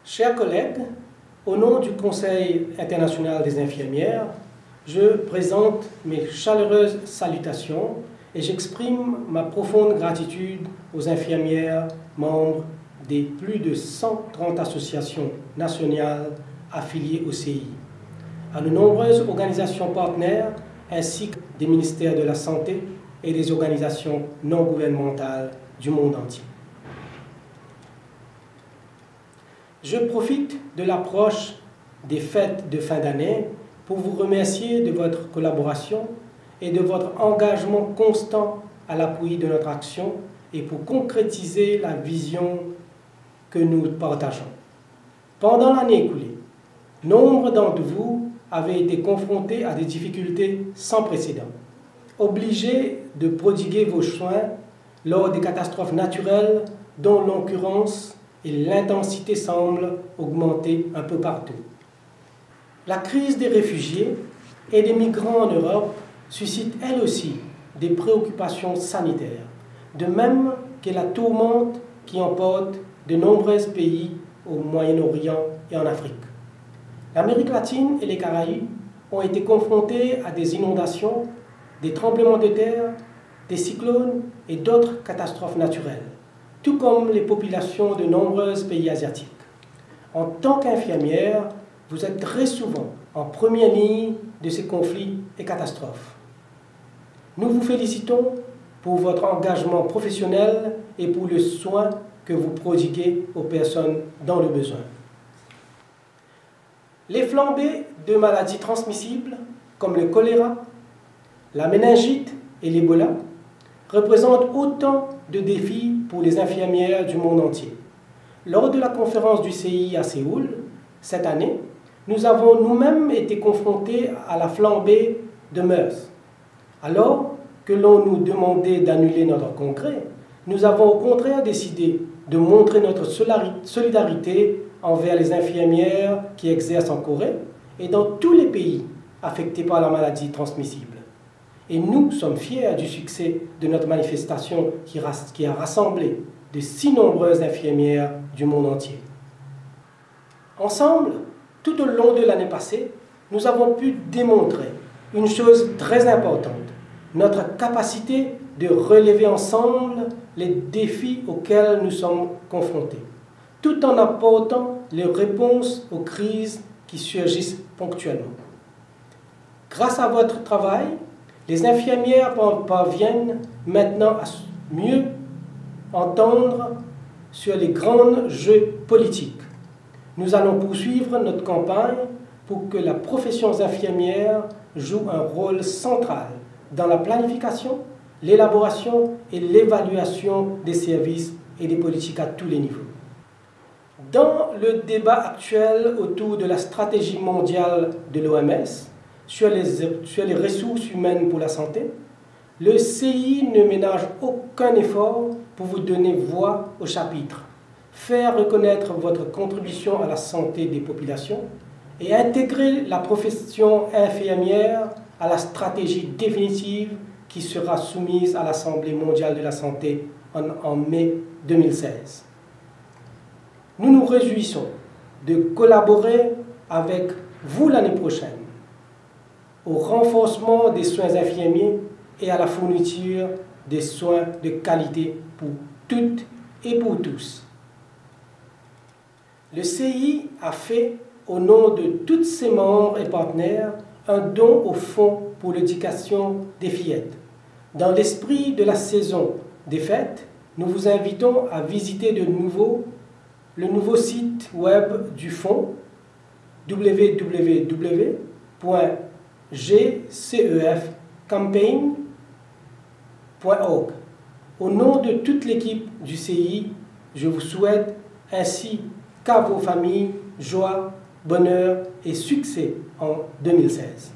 Chers collègues, au nom du Conseil international des infirmières, je présente mes chaleureuses salutations et j'exprime ma profonde gratitude aux infirmières membres des plus de 130 associations nationales affiliées au CI, à de nombreuses organisations partenaires ainsi que des ministères de la Santé et des organisations non gouvernementales du monde entier. Je profite de l'approche des fêtes de fin d'année pour vous remercier de votre collaboration et de votre engagement constant à l'appui de notre action et pour concrétiser la vision que nous partageons. Pendant l'année écoulée, nombre d'entre vous avaient été confrontés à des difficultés sans précédent, obligés de prodiguer vos soins lors des catastrophes naturelles dont l'occurrence et l'intensité semblent augmenter un peu partout. La crise des réfugiés et des migrants en Europe suscite elle aussi des préoccupations sanitaires, de même que la tourmente qui emporte de nombreux pays au Moyen-Orient et en Afrique. L'Amérique latine et les Caraïbes ont été confrontés à des inondations, des tremblements de terre, des cyclones et d'autres catastrophes naturelles, tout comme les populations de nombreux pays asiatiques. En tant qu'infirmière, vous êtes très souvent en première ligne de ces conflits et catastrophes. Nous vous félicitons pour votre engagement professionnel et pour le soin que vous prodiguez aux personnes dans le besoin. Les flambées de maladies transmissibles comme le choléra, la méningite et l'Ebola représentent autant de défis pour les infirmières du monde entier. Lors de la conférence du CI à Séoul, cette année, nous avons nous-mêmes été confrontés à la flambée de MERS. Alors que l'on nous demandait d'annuler notre congrès, nous avons au contraire décidé de montrer notre solidarité envers les infirmières qui exercent en Corée et dans tous les pays affectés par la maladie transmissible. Et nous sommes fiers du succès de notre manifestation qui a rassemblé de si nombreuses infirmières du monde entier. Ensemble, tout au long de l'année passée, nous avons pu démontrer une chose très importante, notre capacité de relever ensemble les défis auxquels nous sommes confrontés, tout en apportant les réponses aux crises qui surgissent ponctuellement. Grâce à votre travail, les infirmières parviennent maintenant à mieux entendre sur les grands jeux politiques. Nous allons poursuivre notre campagne pour que la profession infirmière joue un rôle central dans la planification, l'élaboration et l'évaluation des services et des politiques à tous les niveaux. Dans le débat actuel autour de la stratégie mondiale de l'OMS, sur les ressources humaines pour la santé, le CI ne ménage aucun effort pour vous donner voix au chapitre, faire reconnaître votre contribution à la santé des populations et intégrer la profession infirmière à la stratégie définitive qui sera soumise à l'Assemblée mondiale de la santé en mai 2016. Nous nous réjouissons de collaborer avec vous l'année prochaine au renforcement des soins infirmiers et à la fourniture des soins de qualité pour toutes et pour tous. Le CI a fait, au nom de tous ses membres et partenaires, un don au Fonds pour l'éducation des fillettes. Dans l'esprit de la saison des fêtes, nous vous invitons à visiter le nouveau site web du Fonds, www.gcefcampaign.org. Au nom de toute l'équipe du CI, je vous souhaite ainsi qu'à vos familles joie, bonheur et succès en 2016.